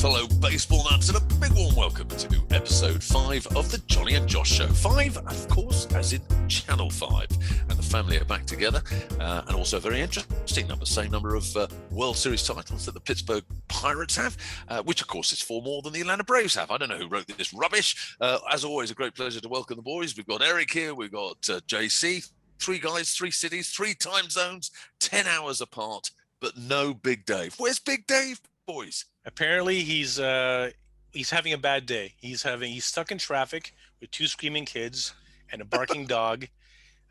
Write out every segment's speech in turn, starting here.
fellow baseball nuts, and a big warm welcome to episode 5 of the Jonny and Josh show. 5, of course, as in Channel 5. And the family are back together, and also a very interesting number, same number of World Series titles that the Pittsburgh Pirates have, which, of course, is 4 more than the Atlanta Braves have. I don't know who wrote this rubbish. As always, a great pleasure to welcome the boys. We've got Erik here, we've got JC, 3 guys, 3 cities, 3 time zones, 10 hours apart, but no Big Dave. Where's Big Dave, boys? Apparently, he's having a bad day. He's stuck in traffic with 2 screaming kids and a barking dog,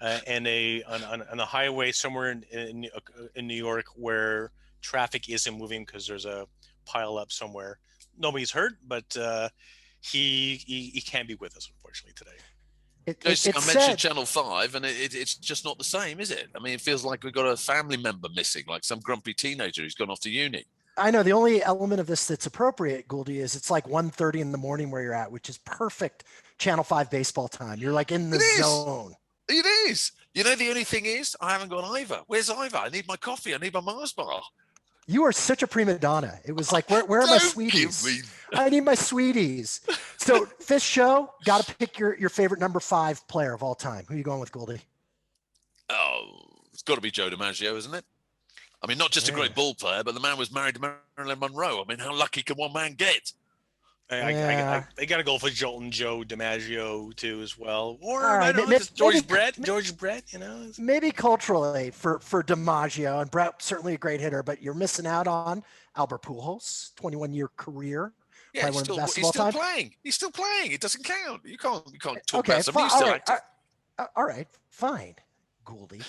and on a highway somewhere in New York where traffic isn't moving because there's a pile up somewhere. Nobody's hurt, but he can't be with us, unfortunately, today. I mentioned Channel 5, and it's just not the same, is it? I mean, it feels like we've got a family member missing, like some grumpy teenager who's gone off to uni. I know the only element of this that's appropriate, Gouldy, is it's like 1:30 in the morning where you're at, which is perfect Channel 5 baseball time. You're like in the zone. It is. You know, the only thing is I haven't got Ivor. Where's Ivor? I need my coffee. I need my Mars bar. You are such a prima donna. It was like, where are my sweeties? I need my sweeties. So this show, got to pick your favorite number 5 player of all time. Who are you going with, Gouldy? Oh, it's got to be Joe DiMaggio, isn't it? I mean, not just a great ball player, but the man was married to Marilyn Monroe. I mean, how lucky can one man get? I got to go for Joe DiMaggio too as well. Or right, George Brett, you know. Maybe culturally for DiMaggio, and Brett certainly a great hitter, but you're missing out on Albert Pujols, 21-year career. Yeah, he's still playing. He's still playing. It doesn't count. You can't talk about somebody who's still active. All right, fine, Gouldy.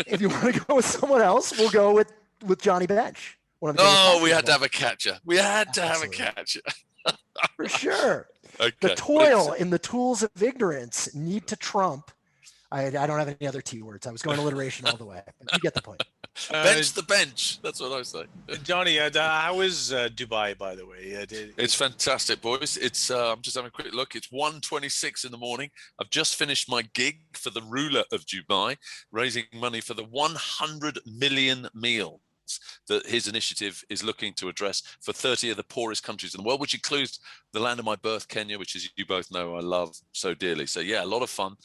If you want to go with someone else, we'll go with Johnny Bench. We had to have a catcher. We had to have a catcher. For sure. Okay. The toil in the tools of ignorance need to trump. I don't have any other T words. I was going alliteration all the way. You get the point. Bench the bench. That's what I say. Johnny, how is Dubai, by the way? It's fantastic, boys. It's I'm just having a quick look. It's 1:26 in the morning. I've just finished my gig for the ruler of Dubai, raising money for the 100 million meals that his initiative is looking to address for 30 of the poorest countries in the world, which includes the land of my birth, Kenya, which, as you both know, I love so dearly. So yeah, a lot of fun.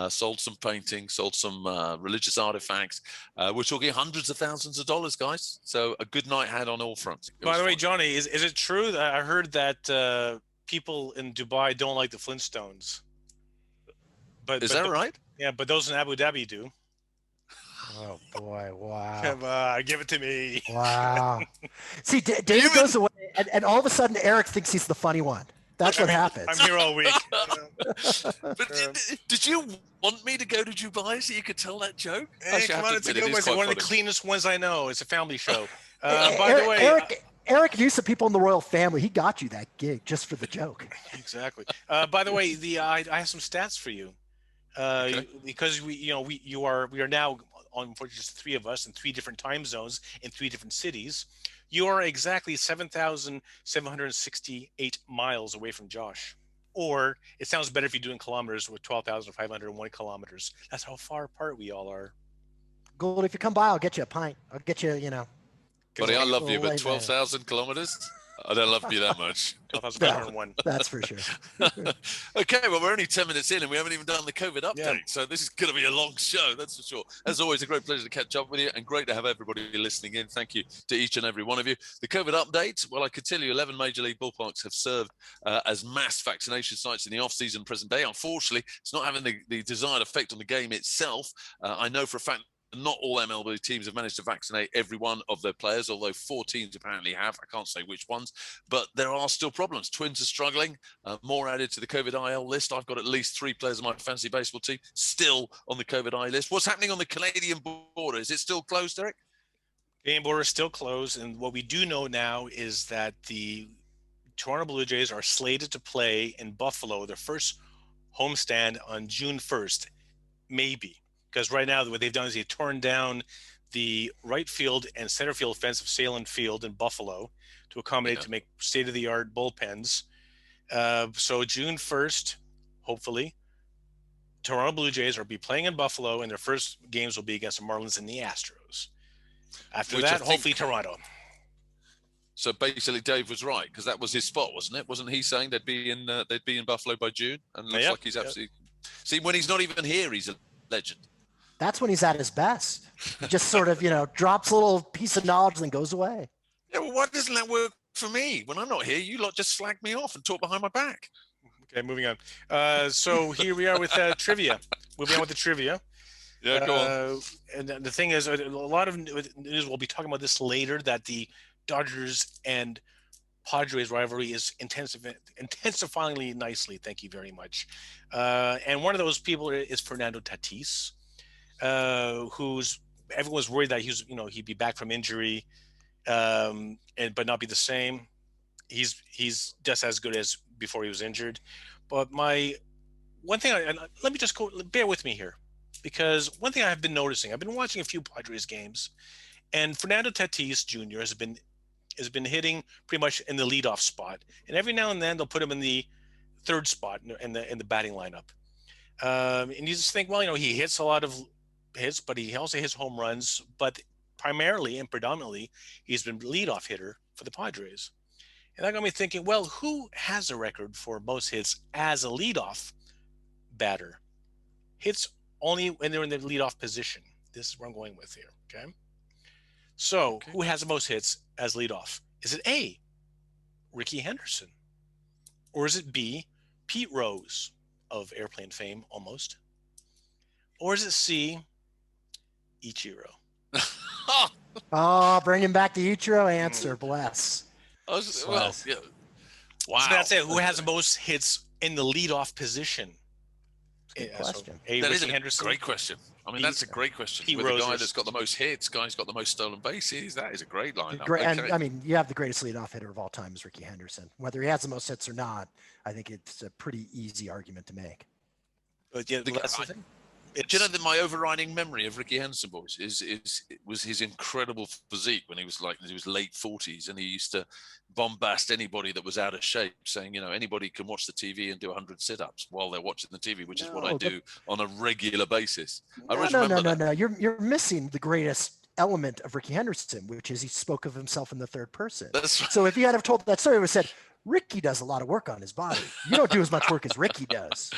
Sold some paintings, sold some religious artifacts. We're talking hundreds of thousands of dollars, guys. So a good night had on all fronts. By the way, Johnny, is it true that I heard that people in Dubai don't like the Flintstones? Is that right? Yeah, but those in Abu Dhabi do. Oh boy! Wow! Come on, give it to me! Wow! See, David goes away, and all of a sudden, Erik thinks he's the funny one. That's what happens. I'm here all week. But did you want me to go to Dubai so you could tell that joke? Hey, come on, it's a good one. It's one of the cleanest ones I know. It's a family show. By the way, Erik knew some people in the royal family. He got you that gig just for the joke. Exactly. By the way, I have some stats for you. Because we are now on for just 3 of us in 3 different time zones in 3 different cities. You are exactly 7,768 miles away from Josh. Or it sounds better if you do in kilometers with 12,501 kilometers. That's how far apart we all are. Gould, if you come by, I'll get you a pint. I'll get you, Buddy, I love you, but 12,000 kilometers? I don't love you that much. 12,501. That's for sure. Okay, well, we're only 10 minutes in and we haven't even done the COVID update. Yeah. So this is going to be a long show, that's for sure. As always, a great pleasure to catch up with you and great to have everybody listening in. Thank you to each and every one of you. The COVID update, well, I could tell you 11 Major League ballparks have served as mass vaccination sites in the off-season present day. Unfortunately, it's not having the desired effect on the game itself. I know for a fact not all MLB teams have managed to vaccinate every one of their players, although 4 teams apparently have. I can't say which ones, but there are still problems. Twins are struggling. More added to the COVID IL list. I've got at least 3 players in my fantasy baseball team still on the COVID IL list. What's happening on the Canadian border? Is it still closed, Erik? Canadian border is still closed, and what we do know now is that the Toronto Blue Jays are slated to play in Buffalo, their first homestand on June 1st, maybe. Because right now what they've done is they've torn down the right field and center field fence of Salem Field in Buffalo to accommodate to make state-of-the-art bullpens. So June 1st, hopefully, Toronto Blue Jays will be playing in Buffalo, and their first games will be against the Marlins and the Astros. After that, hopefully Toronto. So basically, Dave was right because that was his spot, wasn't it? Wasn't he saying they'd be in Buffalo by June? And it looks like he's absolutely. See, when he's not even here, he's a legend. That's when he's at his best. He just sort of, drops a little piece of knowledge and then goes away. Yeah, well, why doesn't that work for me? When I'm not here, you lot just slag me off and talk behind my back. Okay, moving on. So here we are with trivia. Moving on with the trivia. Yeah, go on. And the thing is, a lot of news, we'll be talking about this later, that the Dodgers and Padres rivalry is intensifying nicely. Thank you very much. And one of those people is Fernando Tatis, who's everyone's worried that he'd be back from injury, but not be the same. He's just as good as before he was injured. But my one thing, let me just bear with me here, because one thing I have been noticing, I've been watching a few Padres games, and Fernando Tatis Jr. has been hitting pretty much in the leadoff spot, and every now and then they'll put him in the third spot in the batting lineup. And you just think, well, he hits a lot of hits, but he also hits home runs. But primarily and predominantly, he's been leadoff hitter for the Padres. And that got me thinking, well, who has a record for most hits as a leadoff batter? Hits only when they're in the leadoff position. This is where I'm going with here, okay? So, Who has the most hits as leadoff? Is it A, Ricky Henderson? Or is it B, Pete Rose of Airplane fame, almost? Or is it C, Ichiro? Bringing back the Ichiro answer. Bless. Well, yeah. Wow. So that's it. Who has the most hits in the leadoff position? Good question. That is a great question. I mean, that's a great question. With the guy that's got the most hits, guy's got the most stolen bases. That is a great lineup. And I mean, you have the greatest leadoff hitter of all time is Ricky Henderson. Whether he has the most hits or not, I think it's a pretty easy argument to make. But yeah, that's the thing. Do you know that my overriding memory of Ricky Henderson, boys, was his incredible physique when he was late 40s, and he used to bombast anybody that was out of shape, saying, anybody can watch the TV and do 100 sit-ups while they're watching the TV, which is what I do on a regular basis. No. You're missing the greatest element of Ricky Henderson, which is he spoke of himself in the third person. That's right. So if he had have told that story, it would have said, Ricky does a lot of work on his body. You don't do as much work as Ricky does.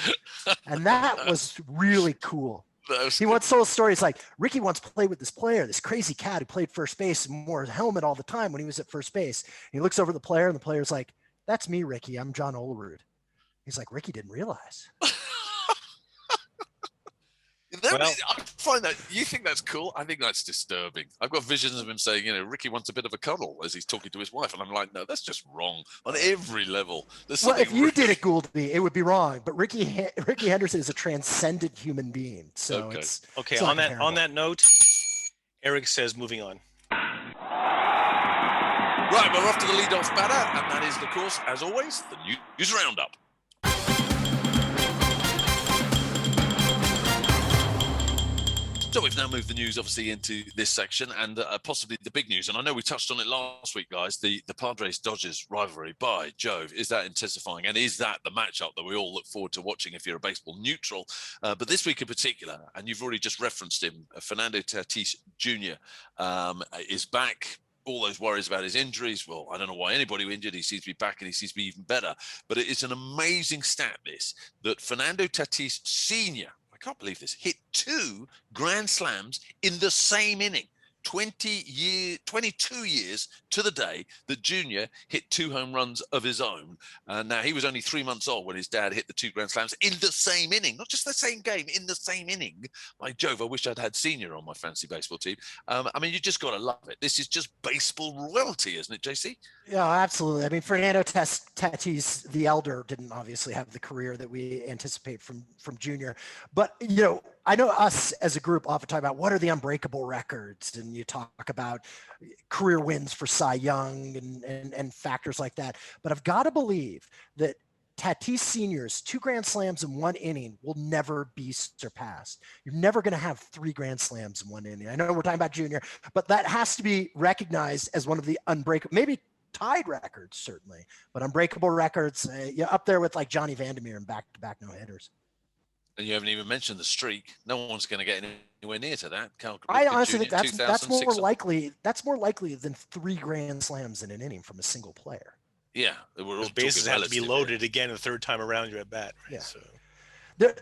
And that was really cool. He once told stories like Ricky once played with this player, this crazy cat who played first base and wore a helmet all the time when he was at first base. He looks over the player and the player's like, "That's me, Ricky. I'm John Olerud." He's like, Ricky didn't realize. I find that, you think that's cool? I think that's disturbing. I've got visions of him saying, Ricky wants a bit of a cuddle as he's talking to his wife. And I'm like, no, that's just wrong on every level. Well, if you did it, Gouldy, it would be wrong. But Ricky Henderson is a transcendent human being. So it's on that note, Erik says, moving on. Right, we're off to the leadoff batter. And that is, of course, as always, the news roundup. So we've now moved the news, obviously, into this section and possibly the big news. And I know we touched on it last week, guys, the Padres-Dodgers rivalry. By Jove, is that intensifying? And is that the matchup that we all look forward to watching if you're a baseball neutral? But this week in particular, and you've already just referenced him, Fernando Tatis Jr. Is back. All those worries about his injuries. Well, I don't know why anybody who injured. He seems to be back and he seems to be even better. But it is an amazing stat, this, that Fernando Tatis Sr., I can't believe this, hit 2 grand slams in the same inning. 22 years to the day that Junior hit 2 home runs of his own. Now, he was only 3 months old when his dad hit the 2 grand slams in the same inning, not just the same game, in the same inning. My Jove, I wish I'd had Senior on my fantasy baseball team. I mean, you just got to love it. This is just baseball royalty, isn't it, JC? Yeah, absolutely. I mean, Fernando Tatis, the elder, didn't obviously have the career that we anticipate from Junior. But, I know us as a group often talk about what are the unbreakable records, and you talk about career wins for Cy Young and factors like that. But I've got to believe that Tatis Sr.'s 2 grand slams in 1 inning will never be surpassed. You're never going to have 3 grand slams in 1 inning. I know we're talking about Junior, but that has to be recognized as one of the unbreakable, maybe tied records, certainly, but unbreakable records, up there with like Johnny Vandermeer and back-to-back no-hitters. And you haven't even mentioned the streak. No one's going to get anywhere near to that. I honestly think that's more likely. That's more likely than 3 grand slams in an inning from a single player. Yeah, we're all bases have to be loaded again the third time around you're at bat. Right? Yeah. So.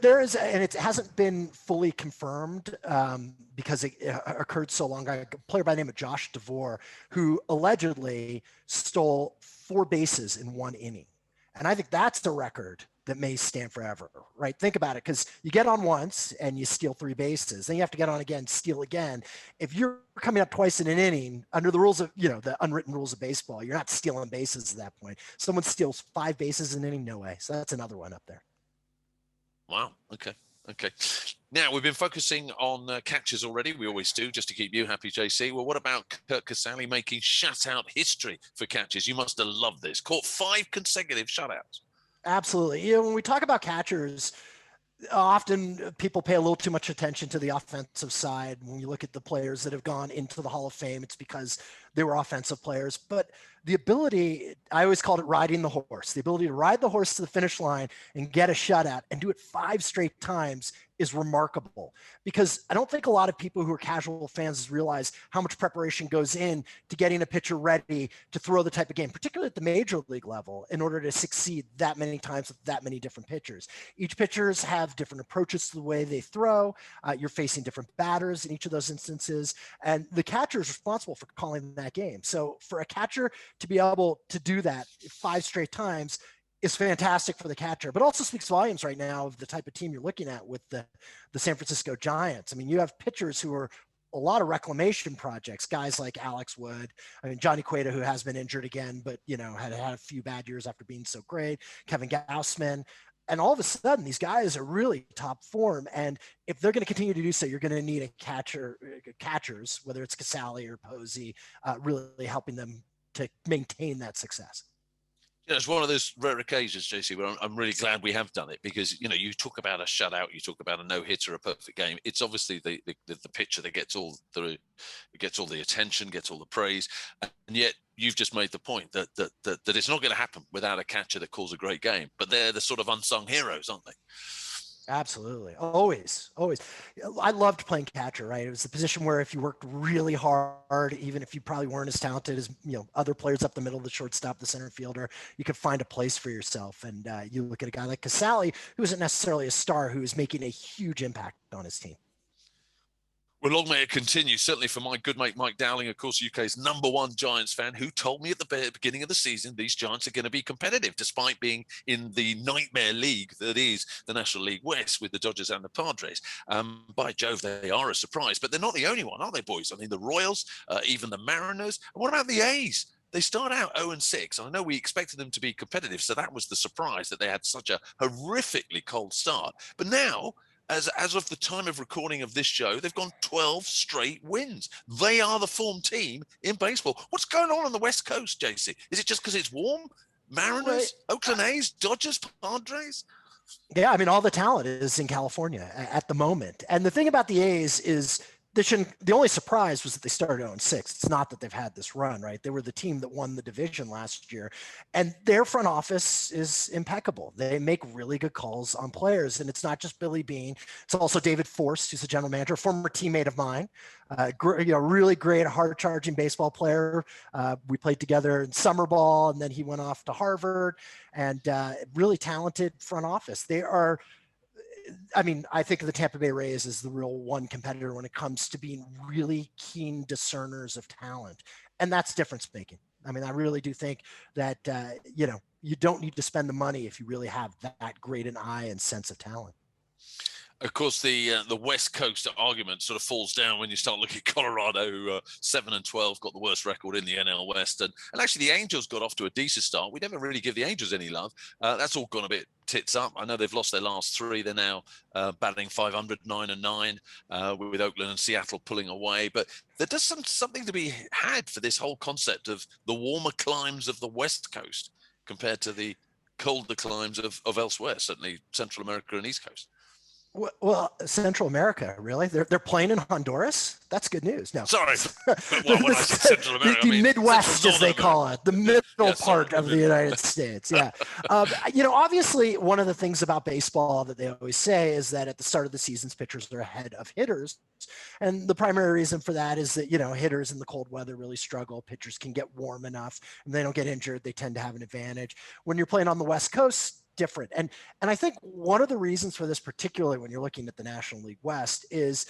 There is, and it hasn't been fully confirmed because it occurred so long ago. A player by the name of Josh DeVore, who allegedly stole 4 bases in 1 inning. And I think that's the record that may stand forever, right? Think about it, because you get on once and you steal 3 bases, then you have to get on again, steal again. If you're coming up twice in an inning, under the rules of, the unwritten rules of baseball, you're not stealing bases at that point. Someone steals 5 bases in an inning, no way. So that's another one up there. Wow. Okay. Now, we've been focusing on catches already. We always do, just to keep you happy, JC. Well, what about Curt Casali making shutout history for catches? You must have loved this. Caught 5 consecutive shutouts. Absolutely. When we talk about catchers, often people pay a little too much attention to the offensive side. When you look at the players that have gone into the Hall of Fame, it's because they were offensive players. But the ability, I always called it riding the horse, the ability to ride the horse to the finish line and get a shutout and do it 5 straight times is remarkable, because I don't think a lot of people who are casual fans realize how much preparation goes in to getting a pitcher ready to throw the type of game, particularly at the major league level, in order to succeed that many times with that many different pitchers. Each pitchers have different approaches to the way they throw. You're facing different batters in each of those instances, and the catcher is responsible for calling that game. So for a catcher to be able to do that 5 straight times is fantastic for the catcher, but also speaks volumes right now of the type of team you're looking at with the San Francisco Giants. I mean, you have pitchers who are a lot of reclamation projects, guys like Alex Wood. I mean, Johnny Cueto, who has been injured again, but, had a few bad years after being so great. Kevin Gausman. And all of a sudden, these guys are really top form. And if they're going to continue to do so, you're going to need catchers, whether it's Casali or Posey, really helping them to maintain that success. It's one of those rare occasions, JC, where I'm really glad we have done it, because, you talk about a shutout, you talk about a no-hitter, a perfect game. It's obviously the pitcher that gets all the attention, gets all the praise, and yet you've just made the point that it's not going to happen without a catcher that calls a great game. But they're the sort of unsung heroes, aren't they? Absolutely. Always. I loved playing catcher, right? It was the position where if you worked really hard, even if you probably weren't as talented as, other players up the middle, the shortstop, the center fielder, you could find a place for yourself. And you look at a guy like Casali, who isn't necessarily a star, who is making a huge impact on his team. Well, long may it continue, certainly for my good mate Mike Dowling, of course, UK's #1 Giants fan, who told me at the beginning of the season these Giants are going to be competitive, despite being in the nightmare league that is the National League West with the Dodgers and the Padres. By Jove, they are a surprise, but they're not the only one, are they, boys? I mean, the Royals, even the Mariners. And what about the A's? They start out 0-6. I know we expected them to be competitive, so that was the surprise that they had such a horrifically cold start. But now, as of the time of recording of this show, they've gone 12 straight wins. They are the form team in baseball. What's going on the West Coast, JC? Is it just because it's warm? Mariners, Oakland A's, Dodgers, Padres? Yeah, I mean, all the talent is in California at the moment. And the thing about the A's is the only surprise was that they started 0-6. It's not that they've had this run, right? They were the team that won the division last year, and their front office is impeccable. They make really good calls on players, and it's not just Billy Beane. It's also David Forst, who's the general manager, a former teammate of mine, really great, hard-charging baseball player. We played together in summer ball, and then he went off to Harvard, and really talented front office. They are, I mean, I think the Tampa Bay Rays is the real one competitor when it comes to being really keen discerners of talent. And that's difference making. I mean, I really do think that, you don't need to spend the money if you really have that great an eye and sense of talent. Of course, the West Coast argument sort of falls down when you start looking at Colorado, who 7-12, got the worst record in the NL West, and actually the Angels got off to a decent start. We never really give the Angels any love. That's all gone a bit tits up. I know they've lost their last 3. They're now batting 500, 9-9, with Oakland and Seattle pulling away. But there does something to be had for this whole concept of the warmer climes of the West Coast compared to the colder climes of elsewhere, certainly Central America and East Coast. Well, Central America, really? They're playing in Honduras? That's good news. No. Sorry. Well, when I said Central America, the Midwest, as they call it, the middle part of the United States. Yeah. Obviously, one of the things about baseball that they always say is that at the start of the seasons, pitchers are ahead of hitters. And the primary reason for that is that, hitters in the cold weather really struggle. Pitchers can get warm enough and they don't get injured. They tend to have an advantage. When you're playing on the West Coast, different. And I think one of the reasons for this, particularly when you're looking at the National League West, is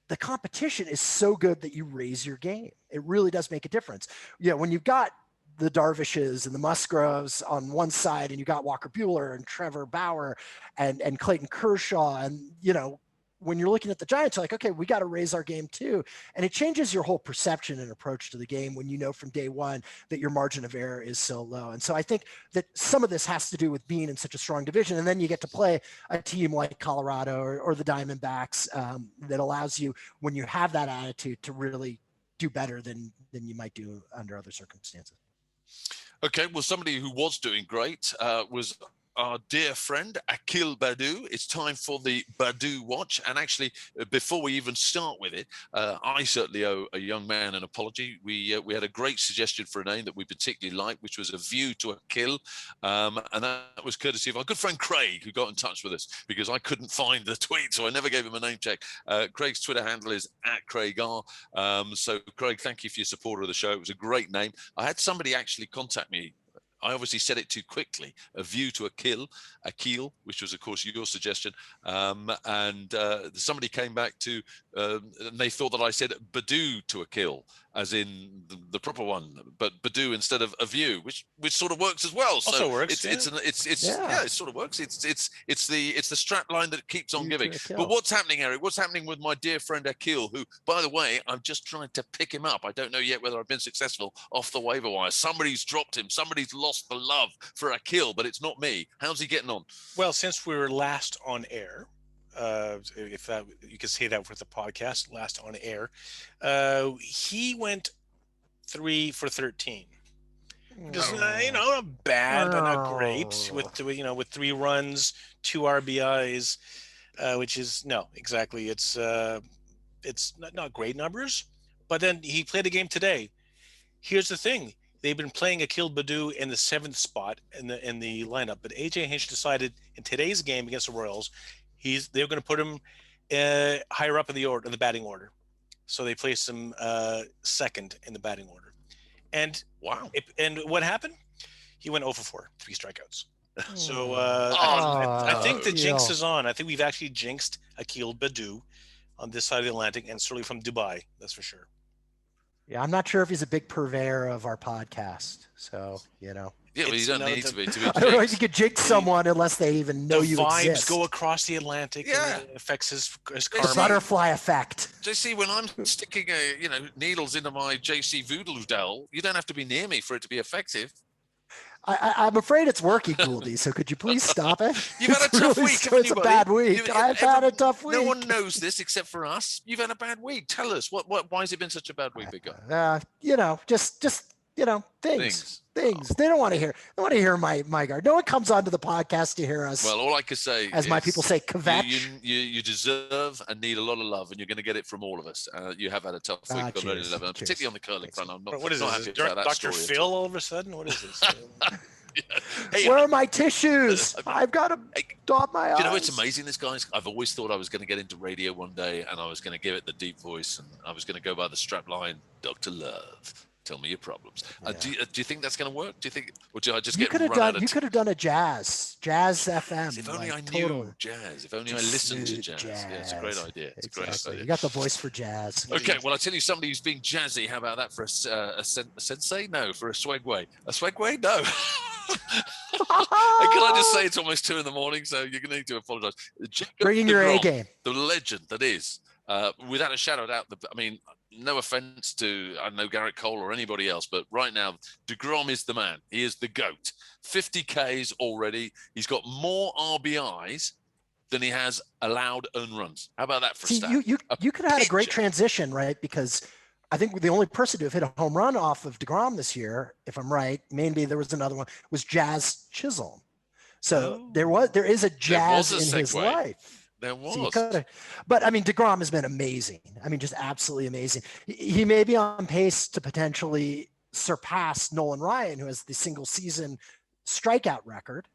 the competition is so good that you raise your game. It really does make a difference. When you've got the Darvishes and the Musgroves on one side, and you got Walker Buehler and Trevor Bauer and Clayton Kershaw, and when you're looking at the Giants, you're like, okay, we got to raise our game too. And it changes your whole perception and approach to the game when you know from day one that your margin of error is so low. And so I think that some of this has to do with being in such a strong division. And then you get to play a team like Colorado or the Diamondbacks that allows you, when you have that attitude, to really do better than you might do under other circumstances. Okay, well, somebody who was doing great was our dear friend Akil Badu. It's time for the Badu Watch. And actually, before we even start with it, I certainly owe a young man an apology. We had a great suggestion for a name that we particularly liked, which was A View to Akil. And that was courtesy of our good friend Craig, who got in touch with us because I couldn't find the tweet, so I never gave him a name check. Craig's Twitter handle is @CraigR. So Craig, thank you for your support of the show. It was a great name. I had somebody actually contact me. I obviously said it too quickly. A View to Akil, which was, of course, your suggestion. And somebody came back to, and they thought that I said Badu to Akil, as in the proper one, but Badu instead of A View, which sort of works as well. Also so works. It sort of works. It's the strap line that keeps on giving. But what's happening, Erik? What's happening with my dear friend Akil, who, by the way, I've just tried to pick him up. I don't know yet whether I've been successful off the waiver wire. Somebody's dropped him. Somebody's lost the love for Akil, but it's not me. How's he getting on? Well, since we were last on air, if that you could say that for the podcast, last on air, he went 3 for 13. Just not bad, but not great. With 3 runs, 2 RBIs, which is exactly. It's not great numbers. But then he played a game today. Here's the thing. They've been playing Akil Badu in the 7th spot in the lineup, but AJ Hinch decided in today's game against the Royals, they're going to put him higher up in the batting order. So they placed him second in the batting order. And wow! And what happened? He went 0 for 4, 3 strikeouts. So I think the jinx is on. I think we've actually jinxed Akil Badu on this side of the Atlantic, and certainly from Dubai. That's for sure. Yeah, I'm not sure if he's a big purveyor of our podcast. So, Yeah, but you don't need to be. I don't know if you could jinx someone unless they even know you exist. The vibes go across the Atlantic. Yeah. And it affects his karma. The butterfly effect. JC, when I'm sticking needles into my JC Voodoo doll, you don't have to be near me for it to be effective. I'm afraid it's working, Gouldy. So could you please stop it? You've had a tough week, haven't you, buddy? It's a bad week. I've had a tough week. No one knows this except for us. You've had a bad week. Tell us why has it been such a bad week, big guy? Things. They don't want to hear. They want to hear my guard. No one comes onto the podcast to hear us. Well, all I can say, as my people say, kvetch. You deserve and need a lot of love, and you're going to get it from all of us. You have had a tough week, particularly on the curling front. I'm not. What is this? Dr. Phil all of a sudden? What is this? Hey, where are my tissues? I've got to dot my eyes. You know, it's amazing, this guys. I've always thought I was going to get into radio one day, and I was going to give it the deep voice, and I was going to go by the strap line, Dr. Love. Tell me your problems. Yeah. Do you think that's going to work? Do you think, or do I just get run out of? You could have done a jazz FM. If only I knew jazz. If only I listened to jazz. Yeah, it's a great idea. It's a great idea. You got the voice for jazz. Okay, well, I tell you, somebody who's being jazzy. How about that for a sensei? No, for a swagway. A swagway? No. Can I just say it's almost 2 a.m, so you're going to need to apologize. Bringing your A game. The legend that is, without a shadow of doubt. I mean, no offense to, I don't know, Garrett Cole or anybody else, but right now, DeGrom is the man. He is the GOAT. 50 Ks already. He's got more RBIs than he has allowed earned runs. How about that for a stat? You could have had a great transition, right? Because I think the only person to have hit a home run off of DeGrom this year, if I'm right, maybe there was another one, was Jazz Chisholm. So there is a Jazz in his life. There was. So you could, but I mean, DeGrom has been amazing. I mean, just absolutely amazing. He may be on pace to potentially surpass Nolan Ryan, who has the single season strikeout record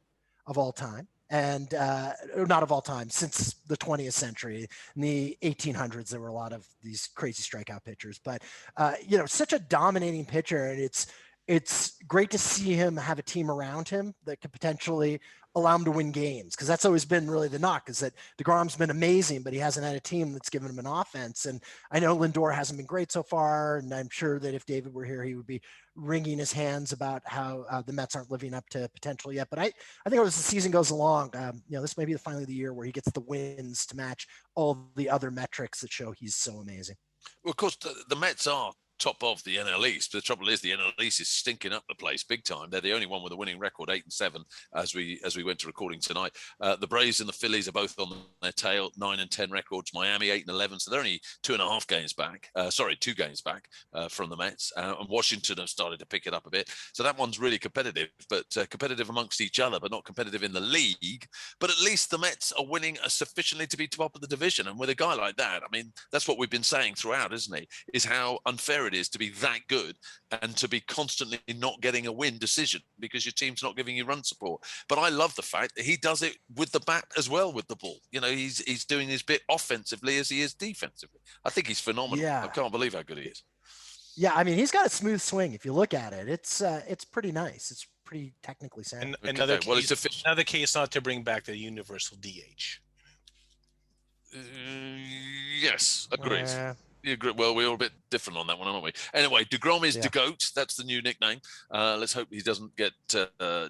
of all time. And not of all time, since the 20th century. In the 1800s, there were a lot of these crazy strikeout pitchers. But, such a dominating pitcher. And it's great to see him have a team around him that could potentially allow him to win games, because that's always been really the knock, is that DeGrom's been amazing, but he hasn't had a team that's given him an offense. And I know Lindor hasn't been great so far, and I'm sure that if David were here, he would be wringing his hands about how the Mets aren't living up to potential yet. But I think as the season goes along, this may be finally the year where he gets the wins to match all the other metrics that show he's so amazing. Well, of course, the Mets are top of the NL East. But the trouble is, the NL East is stinking up the place big time. They're the only one with a winning record, 8-7, as we went to recording tonight. The Braves and the Phillies are both on their tail, 9-10 records. Miami 8-11, so they're only 2.5 games back. 2 games back from the Mets. And Washington have started to pick it up a bit. So that one's really competitive, but competitive amongst each other, but not competitive in the league. But at least the Mets are winning sufficiently to be top of the division. And with a guy like that, I mean, that's what we've been saying throughout, isn't it? Is how unfair it is to be that good and to be constantly not getting a win decision because your team's not giving you run support. But I love the fact that he does it with the bat as well, with the ball. He's doing his bit offensively as he is defensively. I think he's phenomenal. Yeah. I can't believe how good he is. Yeah, I mean, he's got a smooth swing. If you look at it, it's pretty nice. It's pretty technically sound. Another case not to bring back the universal DH. Yes, agreed. Well, we're all a bit different on that one, aren't we? Anyway, DeGrom is the GOAT. That's the new nickname. Let's hope he doesn't get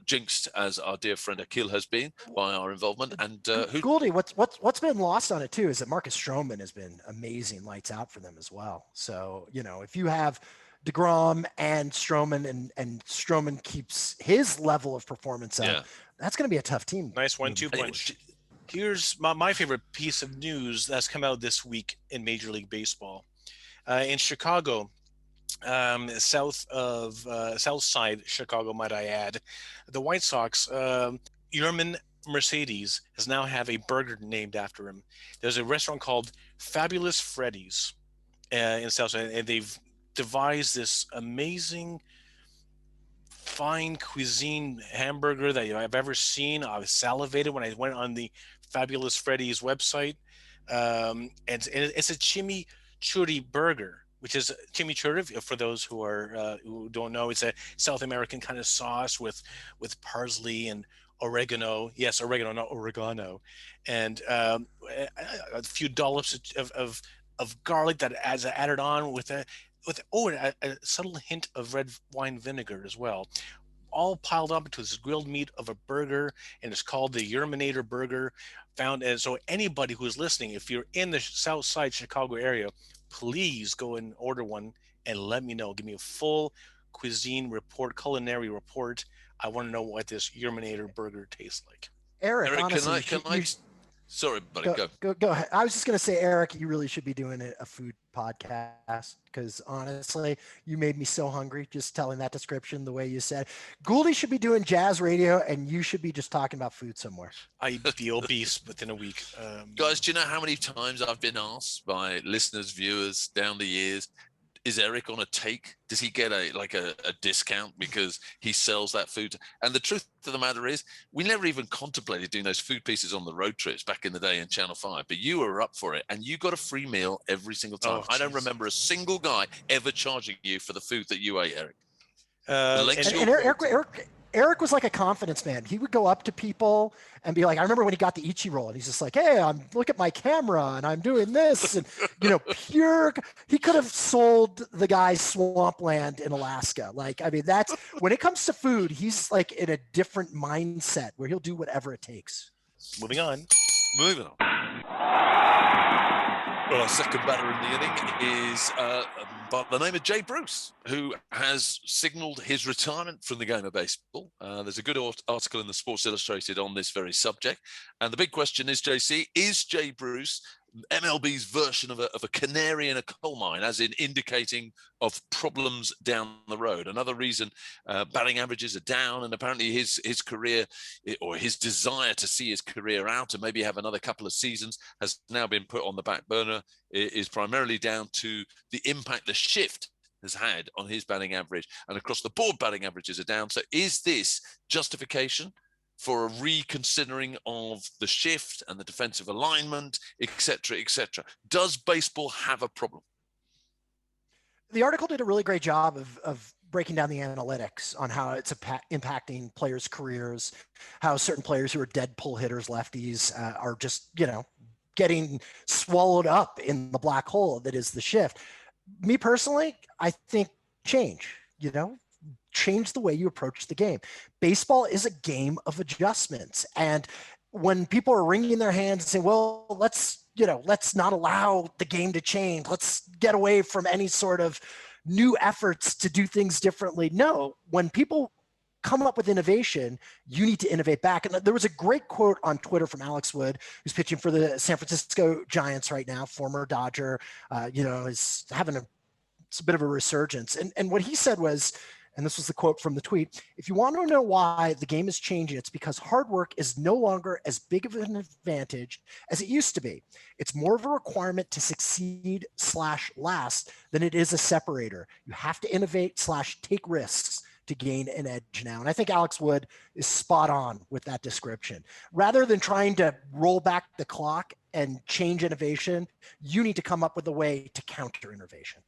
jinxed, as our dear friend Akil has been, by our involvement. And Goldie, what's been lost on it too is that Marcus Stroman has been amazing, lights out for them as well. So if you have DeGrom and Stroman, and Stroman keeps his level of performance up, that's going to be a tough team. Nice 1-2 punch. Here's my favorite piece of news that's come out this week in Major League Baseball. In Chicago, south side Chicago, might I add, the White Sox, Yerman Mercedes has now have a burger named after him. There's a restaurant called Fabulous Freddy's in Southside, and they've devised this amazing fine cuisine hamburger that I've ever seen. I was salivated when I went on the Fabulous Freddy's website. And it's a chimichurri burger, which is chimichurri, for those who don't know. It's a South American kind of sauce with parsley and oregano. Yes, oregano, not oregano. And a few dollops of garlic that is added on with a subtle hint of red wine vinegar as well, all piled up into this grilled meat of a burger, and it's called the Yerminator Burger. And so anybody who's listening, if you're in the South Side Chicago area, please go and order one and let me know. Give me a full cuisine report, culinary report. I want to know what this Yerminator Burger tastes like. Erik, honestly, can I sorry, buddy, go ahead. I was just going to say, Erik, you really should be doing a food podcast, because honestly, you made me so hungry just telling that description the way you said. Goldie should be doing jazz radio, and you should be just talking about food somewhere. I'd be obese within a week. Guys, do you know how many times I've been asked by listeners, viewers down the years, is Erik on a take? Does he get a discount because he sells that food? And the truth of the matter is, we never even contemplated doing those food pieces on the road trips back in the day in Channel 5. But you were up for it, and you got a free meal every single time. I don't remember a single guy ever charging you for the food that you ate, Erik. Erik was like a confidence man. He would go up to people and be like, I remember when he got the Ichi roll, and he's just like, hey, look at my camera and I'm doing this. And, he could have sold the guy swampland in Alaska. Like, I mean, that's when it comes to food, he's like in a different mindset where he'll do whatever it takes. Moving on. Well, our second batter in the inning is by the name of Jay Bruce, who has signaled his retirement from the game of baseball. There's a good article in the Sports Illustrated on this very subject. And the big question is, JC, is Jay Bruce MLB's version of a canary in a coal mine, as in indicating of problems down the road. Another reason batting averages are down, and apparently his career, or his desire to see his career out and maybe have another couple of seasons, has now been put on the back burner, is primarily down to the impact the shift has had on his batting average, and across the board batting averages are down. So is this justification for a reconsidering of the shift and the defensive alignment, et cetera, et cetera? Does baseball have a problem? The article did a really great job of breaking down the analytics on how it's impacting players' careers, how certain players who are dead pull hitters, lefties, are just, getting swallowed up in the black hole that is the shift. Me personally, I think change the way you approach the game. Baseball is a game of adjustments. And when people are wringing their hands and saying, well, let's not allow the game to change. Let's get away from any sort of new efforts to do things differently. No, when people come up with innovation, you need to innovate back. And there was a great quote on Twitter from Alex Wood, who's pitching for the San Francisco Giants right now, former Dodger, is having it's a bit of a resurgence. And what he said was, and this was the quote from the tweet, if you want to know why the game is changing, it's because hard work is no longer as big of an advantage as it used to be. It's more of a requirement to succeed / last than it is a separator. You have to innovate / take risks to gain an edge now. And I think Alex Wood is spot on with that description. Rather than trying to roll back the clock and change innovation, you need to come up with a way to counter innovation.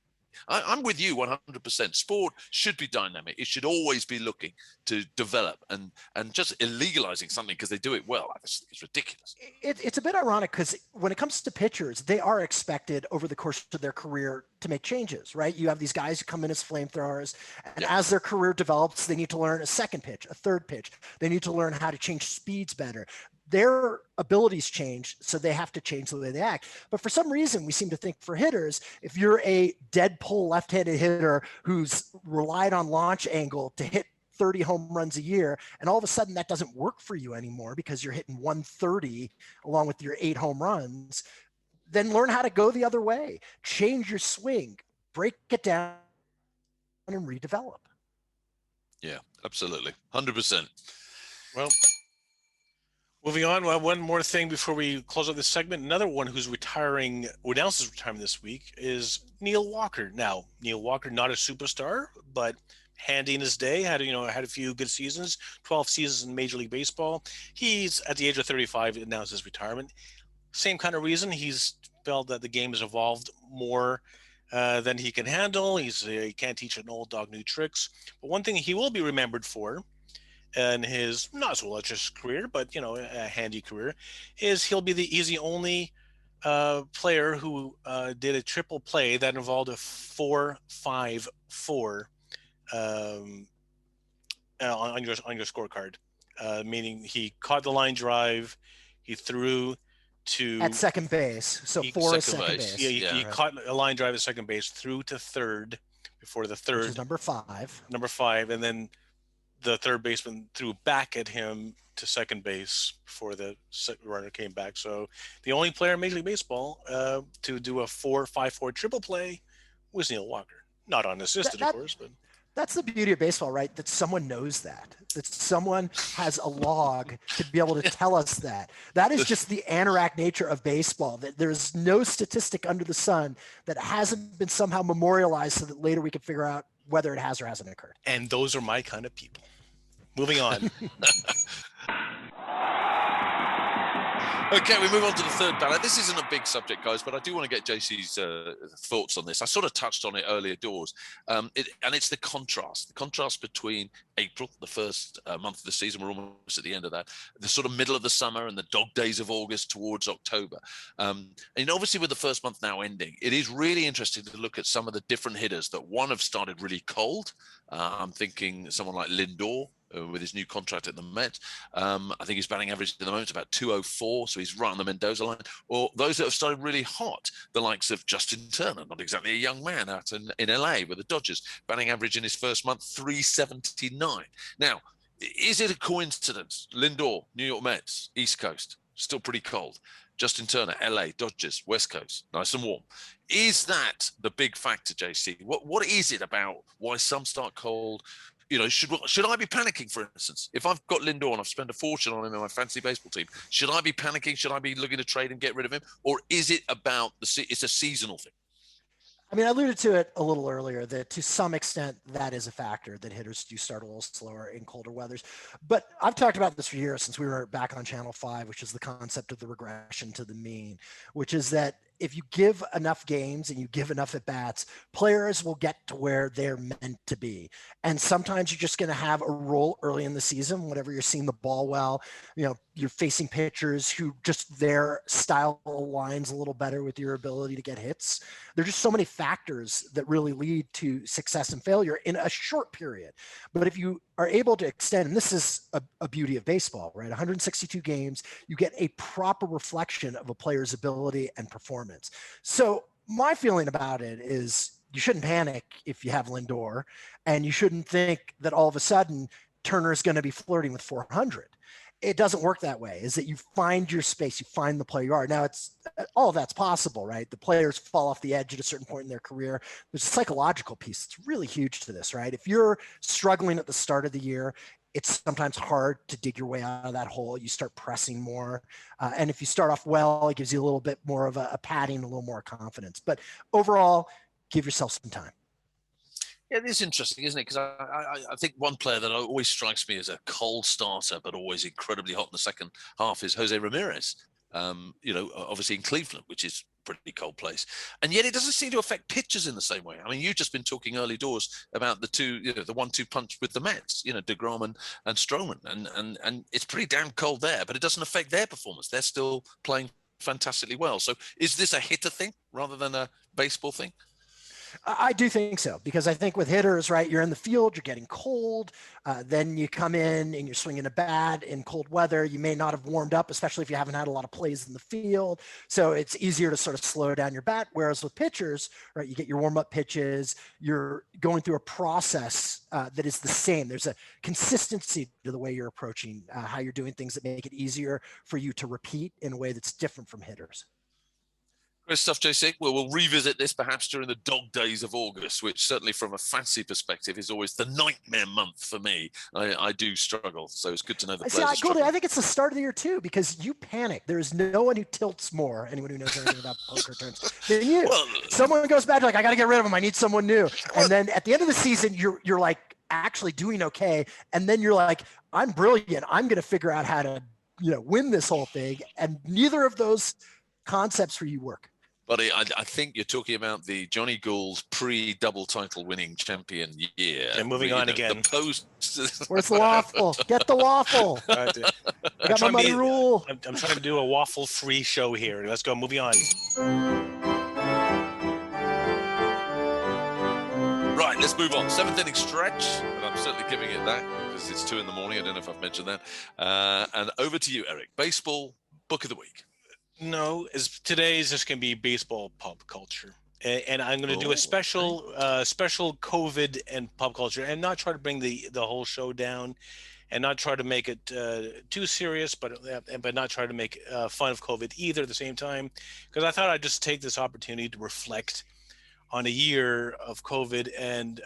I'm with you 100%. Sport should be dynamic. It should always be looking to develop, and just illegalizing something because they do it well, I just think it's ridiculous. It's a bit ironic because when it comes to pitchers, they are expected over the course of their career to make changes, right? You have these guys who come in as flamethrowers, and as their career develops, they need to learn a second pitch, a third pitch. They need to learn how to change speeds better. Their abilities change, so they have to change the way they act. But for some reason, we seem to think for hitters, if you're a dead pull left-handed hitter who's relied on launch angle to hit 30 home runs a year, and all of a sudden that doesn't work for you anymore because you're hitting 130 along with your 8 home runs, then learn how to go the other way. Change your swing, break it down, and redevelop. Yeah, absolutely. 100%. Well, moving on, one more thing before we close out this segment. Another one who's retiring, who announced his retirement this week, is Neil Walker. Now, Neil Walker, not a superstar, but handy in his day, had a few good seasons, 12 seasons in Major League Baseball. He's, at the age of 35, announced his retirement. Same kind of reason. He's felt that the game has evolved more than he can handle. He can't teach an old dog new tricks. But one thing he will be remembered for, in his not so illustrious career, but a handy career, is he's the only player who did a triple play that involved a 4-5-4 on your scorecard, meaning he caught the line drive, he threw to at second base, so second base. Yeah, he caught a line drive at second base, threw to third before the third, which is number 5, and then the third baseman threw back at him to second base before the runner came back. So the only player in Major League Baseball to do a 4-5-4 triple play was Neil Walker. Not unassisted, of course, but that's the beauty of baseball, right? That someone knows that someone has a log to be able to tell us that. That is just the anorak nature of baseball, that there's no statistic under the sun that hasn't been somehow memorialized so that later we can figure out whether it has or hasn't occurred. And those are my kind of people. Moving on. Okay, we move on to the third ballot. This isn't a big subject, guys, but I do want to get JC's thoughts on this. I sort of touched on it earlier doors, and it's the contrast between April, the first month of the season. We're almost at the end of that, the sort of middle of the summer and the dog days of August towards October. And obviously with the first month now ending, it is really interesting to look at some of the different hitters that have started really cold. I'm thinking someone like Lindor, with his new contract at the Mets. I think his batting average at the moment is about 204, so he's right on the Mendoza line. Or those that have started really hot, the likes of Justin Turner, not exactly a young man, out in LA with the Dodgers, batting average in his first month 379. Now, is it a coincidence? Lindor, New York Mets, East Coast, still pretty cold. Justin Turner, LA, Dodgers, West Coast, nice and warm. Is that the big factor, JC? What is it about why some start cold? You know, should I be panicking, for instance? If I've got Lindor and I've spent a fortune on him in my fantasy baseball team, should I be panicking? Should I be looking to trade and get rid of him? Or is it about it's a seasonal thing? I mean, I alluded to it a little earlier that to some extent that is a factor, that hitters do start a little slower in colder weathers. But I've talked about this for years since we were back on Channel 5, which is the concept of the regression to the mean, which is that if you give enough games and you give enough at bats, players will get to where they're meant to be. And sometimes you're just going to have a role early in the season, whenever you're seeing the ball well, you know, you're facing pitchers who just their style aligns a little better with your ability to get hits. There's just so many factors that really lead to success and failure in a short period. But if you are able to extend, and this is a beauty of baseball, right? 162 games, you get a proper reflection of a player's ability and performance. So my feeling about it is you shouldn't panic if you have Lindor, and you shouldn't think that all of a sudden Turner's going to be flirting with 400. It doesn't work that way. Is that you find your space, you find the player you are. Now it's all of that's possible, right? The players fall off the edge at a certain point in their career. There's a psychological piece. It's really huge to this, right? If you're struggling at the start of the year, it's sometimes hard to dig your way out of that hole. You start pressing more. And if you start off well, it gives you a little bit more of a padding, a little more confidence. But overall, give yourself some time. Yeah, it is interesting, isn't it? Because I think one player that always strikes me as a cold starter, but always incredibly hot in the second half, is Jose Ramirez. You know, obviously in Cleveland, which is a pretty cold place. And yet it doesn't seem to affect pitchers in the same way. I mean, you've just been talking early doors about the 1-2 punch with the Mets, you know, DeGrom and Stroman. And it's pretty damn cold there, but it doesn't affect their performance. They're still playing fantastically well. So is this a hitter thing rather than a baseball thing? I do think so, because I think with hitters, right, you're in the field, you're getting cold, then you come in and you're swinging a bat in cold weather. You may not have warmed up, especially if you haven't had a lot of plays in the field. So it's easier to sort of slow down your bat. Whereas with pitchers, right, you get your warm-up pitches, you're going through a process that is the same. There's a consistency to the way you're approaching how you're doing things that make it easier for you to repeat in a way that's different from hitters. Great stuff, JC. Well, we'll revisit this perhaps during the dog days of August, which certainly from a fancy perspective is always the nightmare month for me. I do struggle, so it's good to know the players are struggling. I think it's the start of the year too, because you panic. There is no one who tilts more, anyone who knows anything about poker terms, than you. Well, someone goes back, like, I got to get rid of him. I need someone new. And then at the end of the season, you're like actually doing okay. And then you're like, I'm brilliant. I'm going to figure out how to, win this whole thing. And neither of those concepts for you work. But I think you're talking about the Johnny Gould pre-double title winning champion year. And moving on again. The post. Where's the waffle? Get the waffle. I got my money rule. I'm trying to do a waffle-free show here. Let's go. Moving on. Right, let's move on. 7th inning stretch, and I'm certainly giving it that because it's 2 a.m. I don't know if I've mentioned that. And over to you, Erik. Baseball book of the week. No, today is just going to be baseball pop culture, and I'm going to do a special COVID and pop culture, and not try to bring the whole show down, and not try to make it too serious, but not try to make fun of COVID either at the same time, because I thought I'd just take this opportunity to reflect on a year of COVID, and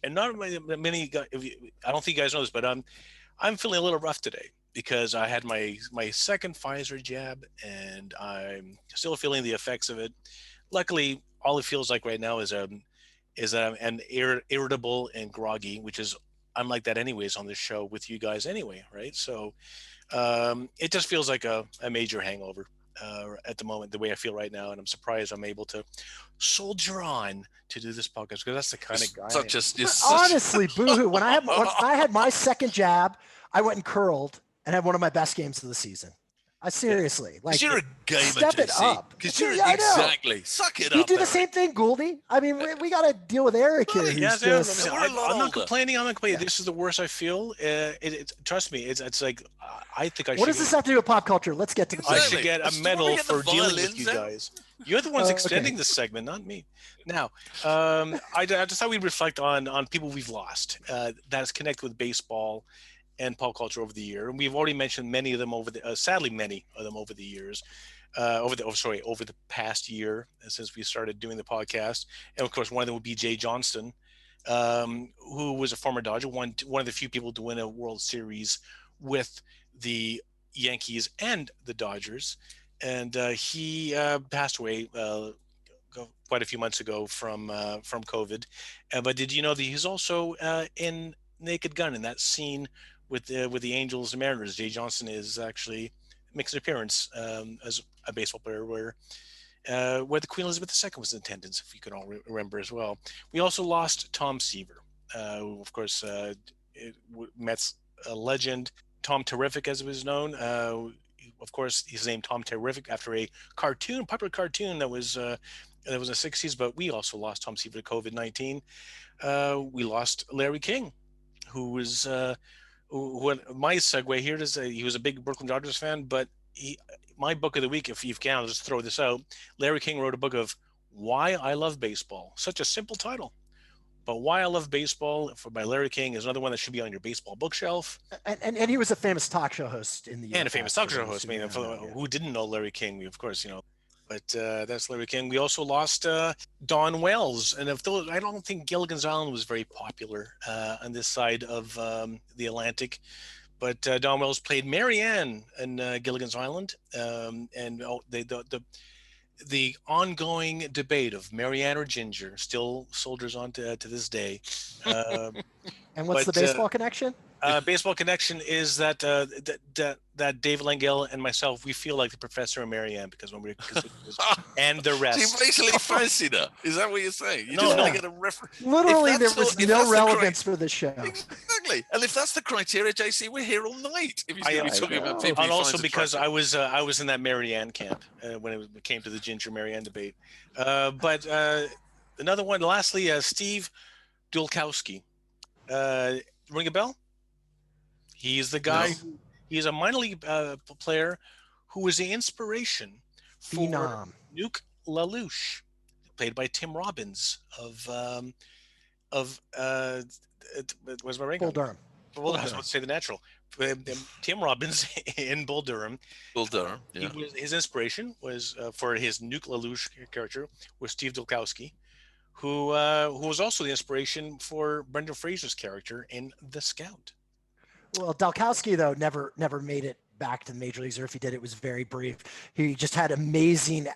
not many. I don't think you guys know this, but I'm feeling a little rough today, because I had my second Pfizer jab, and I'm still feeling the effects of it. Luckily, all it feels like right now is that I'm irritable and groggy, which is I'm like that anyways on this show with you guys anyway, right? So it just feels like a major hangover at the moment, the way I feel right now, and I'm surprised I'm able to soldier on to do this podcast, because that's the kind of guy. Honestly, boohoo! When I had my second jab, I went and curled and had one of my best games of the season. Seriously, like, you're a gamer, step it up. Because you're exactly. Suck it up. You do the same thing, Gouldy. I mean, we got to deal with Erik here. I'm not complaining. This is the worst I feel. Trust me. It's like I think I should. What does this have to do with pop culture? Let's get to the. I should get a medal for dealing with you guys. You're the ones extending this segment, not me. Now, I just thought we'd reflect on people we've lost. That's connected with baseball. and pop culture over the year. And we've already mentioned many of them sadly, many of them over the years, over the past year since we started doing the podcast. And of course, one of them would be Jay Johnston, who was a former Dodger, one of the few people to win a World Series with the Yankees and the Dodgers. And he passed away quite a few months ago from COVID. But did you know that he's also in Naked Gun, in that scene with the Angels and Mariners? Jay Johnston is actually makes an appearance as a baseball player where the Queen Elizabeth II was in attendance, if you can all remember as well. We also lost Tom Seaver, who, of course, Mets legend. Tom Terrific, as it was known. Of course, he's named Tom Terrific after a popular cartoon that was in the 60s, but we also lost Tom Seaver to COVID-19. We lost Larry King, who was my segue here is he was a big Brooklyn Dodgers fan, but my book of the week, if you can, I'll just throw this out. Larry King wrote a book of Why I Love Baseball. Such a simple title. But Why I Love Baseball by Larry King is another one that should be on your baseball bookshelf. And he was a famous talk show host in the US. And a famous talk show host. I mean, who didn't know Larry King? Of course, But that's Larry King. We also lost Don Wells. And I don't think Gilligan's Island was very popular on this side of the Atlantic. But Don Wells played Mary Ann in Gilligan's Island. And the ongoing debate of Mary Ann or Ginger still soldiers on to this day. And what's the baseball connection? Baseball connection is that that David Lengel and myself, we feel like the Professor and Mary Ann because when and the rest. So you basically fancied her. Is that what you're saying? You just want to get a reference. Literally, there was no relevance for the show. Exactly. And if that's the criteria, JC, we're here all night. If you're talking about people, and also because I was in that Mary Ann camp when it came to the Ginger Mary Ann debate. But another one. Lastly, Steve Dulkowski. Ring a bell? He's the guy. No. He's a minor league player who was the inspiration for Nuke LaLoosh, played by Tim Robbins of where's my ring? Bull Durham. Well, I was about to say The Natural. Tim Robbins in Bull Durham. Bull Durham. Yeah. His inspiration was for his Nuke LaLoosh character was Steve Dulkowski, who was also the inspiration for Brendan Fraser's character in The Scout. Well, Dulkowski, though, never made it back to the major leagues, or if he did, it was very brief. He just had amazing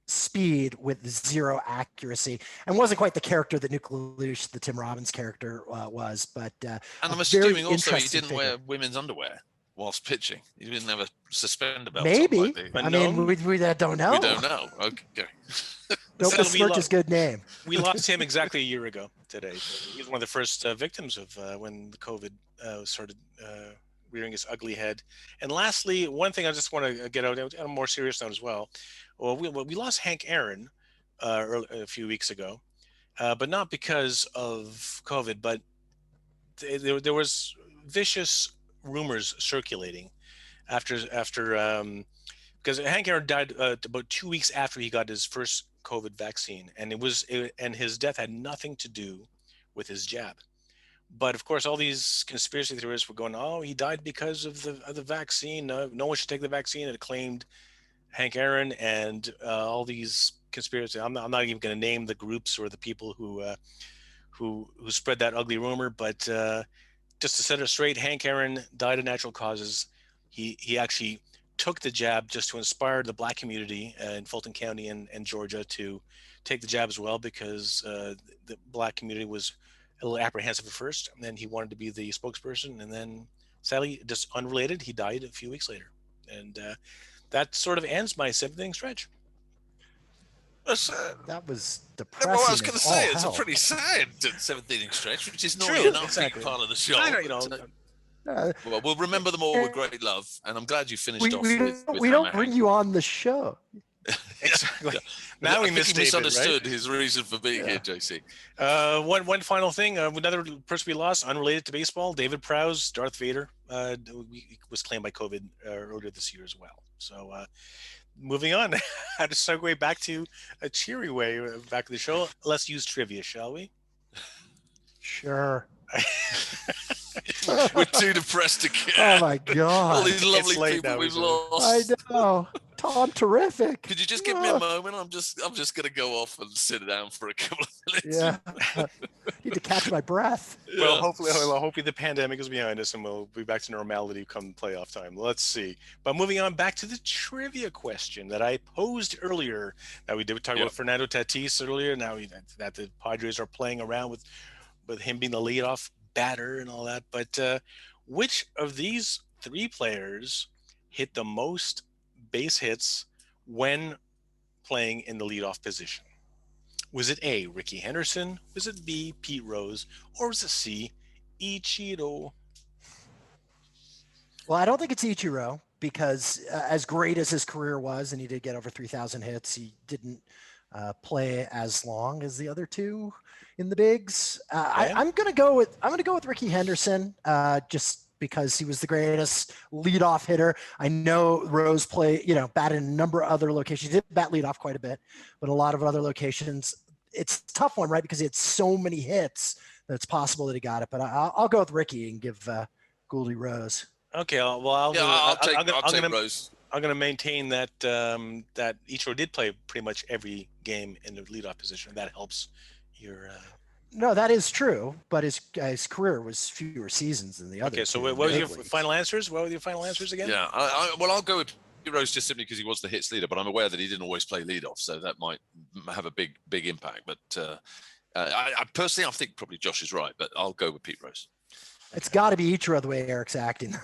speed with zero accuracy and wasn't quite the character that Nuke LaLoosh, the Tim Robbins character, was. But and I'm assuming also he didn't wear women's underwear whilst pitching. He didn't have a suspender belt. Maybe. I mean, we don't know. We don't know. Okay. Don't besmirch his good name. We lost him exactly a year ago today. He was one of the first victims of when the COVID started rearing its ugly head. And lastly, one thing I just want to get out on a more serious note as well. Well, we lost Hank Aaron a few weeks ago, but not because of COVID, but there was vicious rumors circulating after because Hank Aaron died about 2 weeks after he got his first COVID vaccine, and and his death had nothing to do with his jab. But of course, all these conspiracy theorists were going, "Oh, he died because of the vaccine. No one should take the vaccine." It claimed Hank Aaron and all these conspiracy. I'm not even going to name the groups or the people who spread that ugly rumor. But just to set it straight, Hank Aaron died of natural causes. He actually took the jab just to inspire the Black community in Fulton County and Georgia to take the jab as well, because the Black community was a little apprehensive at first, and then he wanted to be the spokesperson, and then sadly, just unrelated, he died a few weeks later. And that sort of ends my 7th inning stretch. That was depressing. Well, I was going to say, it's a pretty sad 7th inning stretch, which is normally an upbeat part of the show. Well, we'll remember them all with great love, and I'm glad you finished off with we don't bring you on the show. Exactly. Yeah. Now we misunderstood David, right? his reason for being here, JC. One final thing. Another person we lost, unrelated to baseball, David Prowse, Darth Vader, was claimed by COVID earlier this year as well. So moving on, how to segue back to a cheery way back to the show. Let's use trivia, shall we? Sure. We're too depressed to care. Oh my God. All these lovely people now, we've isn't it? lost. I know. Tom, terrific. Could you just give me a moment? I'm just going to go off and sit down for a couple of minutes. Yeah. Need to catch my breath. Well, hopefully the pandemic is behind us and we'll be back to normality come playoff time. Let's see. But moving on back to the trivia question that I posed earlier. Now we did talk about Fernando Tatis earlier. Now that the Padres are playing around with him being the leadoff batter and all that. But which of these three players hit the most base hits when playing in the leadoff position? Was it A, Ricky Henderson? Was it B, Pete Rose? Or was it C, Ichiro? Well, I don't think it's Ichiro because as great as his career was, and he did get over 3,000 hits, he didn't play as long as the other two in the bigs. I'm gonna go with Ricky Henderson, just because he was the greatest leadoff hitter. I know Rose batted in a number of other locations. He did bat leadoff quite a bit, but a lot of other locations. It's a tough one, right? Because he had so many hits that it's possible that he got it. But I'll go with Ricky and give Goldie Rose. Okay, well, I'll take Rose. I'm going to maintain that that Ichiro did play pretty much every game in the leadoff position. That helps your. No, that is true, but his career was fewer seasons than the other. Okay, so what were your final answers? What were your final answers again? Yeah, I'll go with Rose just simply because he was the hits leader, but I'm aware that he didn't always play leadoff, so that might have a big impact. But I personally, I think probably Josh is right, but I'll go with Pete Rose. It's got to be Ichiro the way Eric's acting.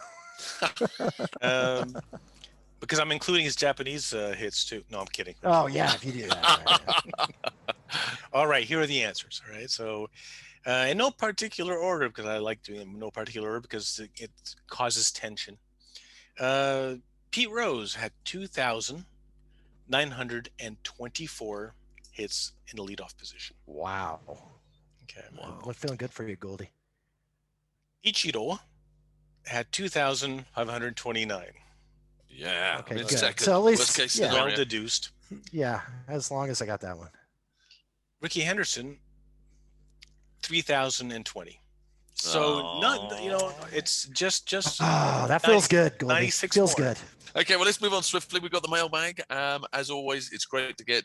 Because I'm including his Japanese hits too. No, I'm kidding. Oh yeah, if you do that. Right. All right, here are the answers. All right, so in no particular order, because I like doing them in no particular order because it causes tension. Pete Rose had 2,924 hits in the leadoff position. Wow. Okay. Wow. I'm feeling good for you, Goldie. Ichiro had 2,529. Yeah. Okay, good. Second, so at least well deduced. Yeah, as long as I got that one. Ricky Henderson, 3,020. So it's just. Oh, that feels good, Goldie. 96 feels more. good. Okay, well, let's move on swiftly. We've got the mailbag. As always, it's great to get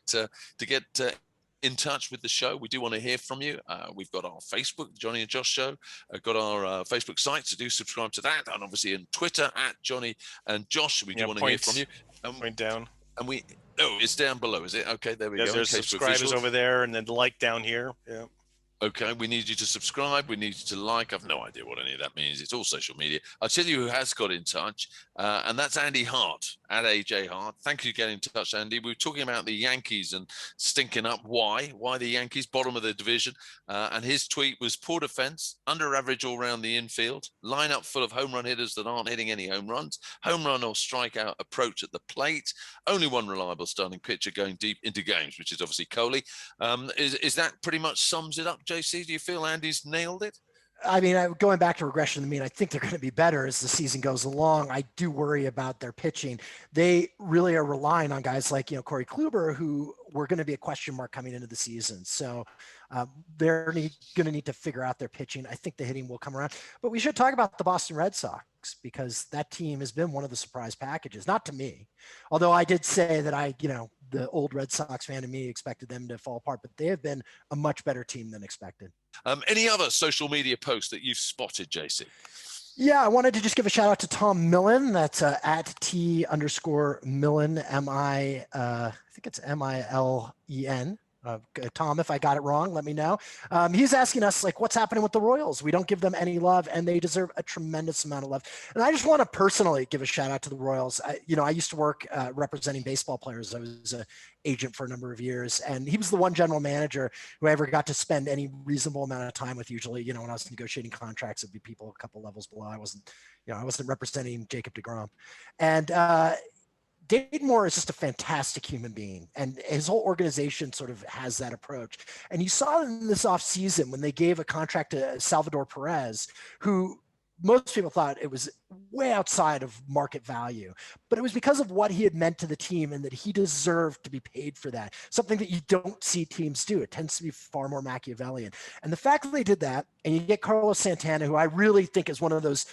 in touch with the show. We do want to hear from you. We've got our Facebook, Jonny and Josh Show. Got our Facebook site, so do subscribe to that. And obviously in Twitter at Jonny and Josh. We do want to hear from you. Point down. And it's down below, is it? Okay, there we go. There's subscribers over there, and then the like down here. Yeah. Okay, we need you to subscribe. We need you to like. I've no idea what any of that means. It's all social media. I'll tell you who has got in touch, and that's Andy Hart at AJ Hart. Thank you for getting in touch, Andy. We were talking about the Yankees and stinking up. Why the Yankees, bottom of the division? And his tweet was poor defense, under average all around the infield, lineup full of home run hitters that aren't hitting any home runs, home run or strikeout approach at the plate, only one reliable starting pitcher going deep into games, which is obviously Coley. Is that pretty much sums it up? JC, do you feel Andy's nailed it? I mean, going back to regression to the mean, I think they're going to be better as the season goes along. I do worry about their pitching. They really are relying on guys like, Corey Kluber, who were going to be a question mark coming into the season. So they're going to need to figure out their pitching. I think the hitting will come around. But we should talk about the Boston Red Sox because that team has been one of the surprise packages. Not to me, although I did say that the old Red Sox fan in me expected them to fall apart, but they have been a much better team than expected. Any other social media posts that you've spotted, JC? Yeah, I wanted to just give a shout out to Tom Millen. That's at T_Millen, I think it's MILEN. Tom, if I got it wrong, let me know. He's asking us, what's happening with the Royals? We don't give them any love, and they deserve a tremendous amount of love. And I just want to personally give a shout out to the Royals. I used to work representing baseball players. I was an agent for a number of years, and he was the one general manager who I ever got to spend any reasonable amount of time with. Usually, when I was negotiating contracts, it'd be people a couple levels below. I wasn't representing Jacob deGrom. And Dade Moore is just a fantastic human being, and his whole organization sort of has that approach. And you saw in this offseason when they gave a contract to Salvador Perez, who most people thought it was way outside of market value, but it was because of what he had meant to the team and that he deserved to be paid for that. Something that you don't see teams do. It tends to be far more Machiavellian. And the fact that they did that, and you get Carlos Santana, who I really think is one of those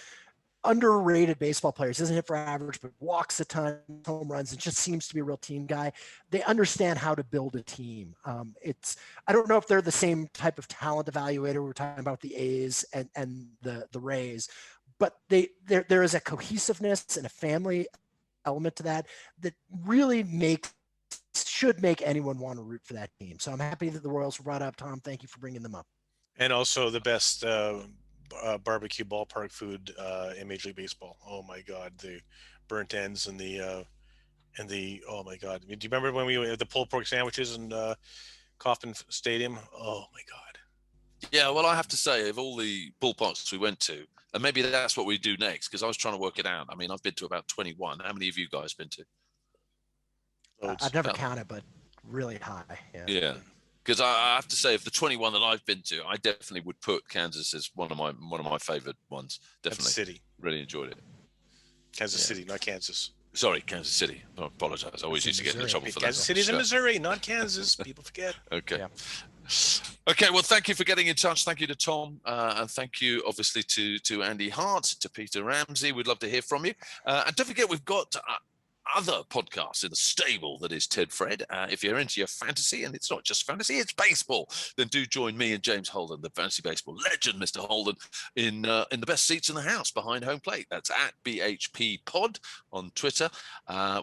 underrated baseball players, doesn't hit for average, but walks a ton, home runs, and just seems to be a real team guy. They understand how to build a team. I don't know if they're the same type of talent evaluator we're talking about the A's and the Rays, but there is a cohesiveness and a family element to that really should make anyone want to root for that team. So I'm happy that the Royals were brought up. Tom, thank you for bringing them up. And also the best barbecue ballpark food in Major League Baseball. Oh my God, the burnt ends and the oh my God. Do you remember when we had the pulled pork sandwiches in Kauffman Stadium? Oh my God. Yeah, well, I have to say, of all the ballparks we went to, and maybe that's what we do next, because I was trying to work it out. I mean, I've been to about 21. How many of you guys been to? I've never counted, but really high. Yeah. Because I have to say, of the 21 that I've been to, I definitely would put Kansas as one of my favorite ones. Definitely, Kansas City. Really enjoyed it. Kansas City, not Kansas. Sorry, Kansas City. I apologize. I always used to get in trouble for that. Kansas City's in Missouri, not Kansas. People forget. Okay. Yeah. Okay. Well, thank you for getting in touch. Thank you to Tom, and thank you, obviously, to Andy Hart, to Peter Ramsey. We'd love to hear from you. And don't forget, we've got other podcasts in the stable that is Ted Fred. If you're into your fantasy, and it's not just fantasy, it's baseball, then do join me and James Holden, the fantasy baseball legend, Mr. Holden, in the best seats in the house behind home plate. That's at BHP Pod on Twitter.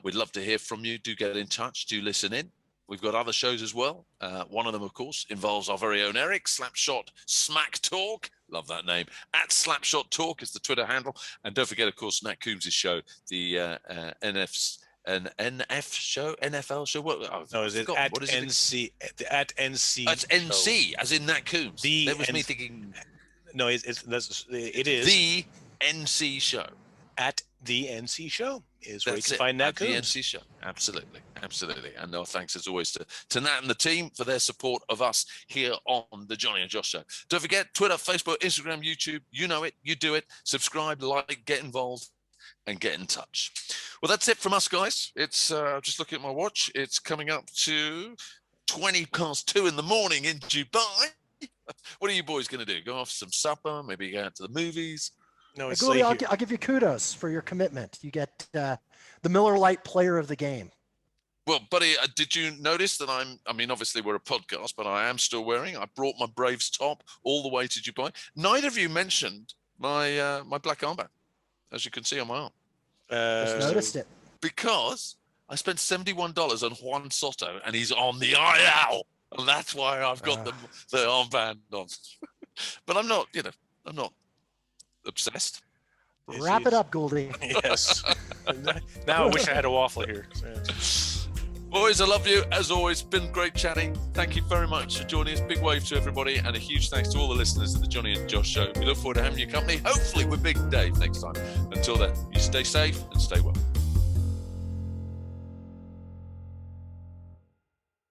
We'd love to hear from you. Do get in touch. Do listen in. We've got other shows as well. One of them, of course, involves our very own Erik, Slapshot Smack Talk. Love that name. At Slapshot Talk is the Twitter handle. And don't forget, of course, Nat Coombs' show, the NF show, NFL show. No, is it at NC? At NC. That's NC, as in Nat Coombs. That was me thinking. No, it is the NC show. At the NC show is where you can find Nat Coombs. The NC show. Absolutely. Absolutely. And no thanks as always to Nat and the team for their support of us here on the Jonny and Josh show. Don't forget, Twitter, Facebook, Instagram, YouTube, you know it, you do it. Subscribe, like, get involved, and get in touch. Well, that's it from us, guys. It's just looking at my watch. It's coming up to 2:20 in the morning in Dubai. What are you boys going to do? Go off some supper? Maybe go out to the movies? No, I'll give you kudos for your commitment. You get the Miller Lite Player of the Game. Well, buddy, did you notice that I mean, obviously we're a podcast, but I am still wearing, I brought my Braves top all the way to Dubai. Neither of you mentioned my my black armband, as you can see on my arm. Just noticed it. Because I spent $71 on Juan Soto, and he's on the IL. And that's why I've got the armband on. But I'm not obsessed. Wrap it up, Goldie. Yes. Now I wish I had a waffle here. Boys, I love you. As always, been great chatting. Thank you very much for joining us. Big wave to everybody, and a huge thanks to all the listeners of the Jonny and Josh show. We look forward to having you company, hopefully with Big Dave next time. Until then, you stay safe and stay well.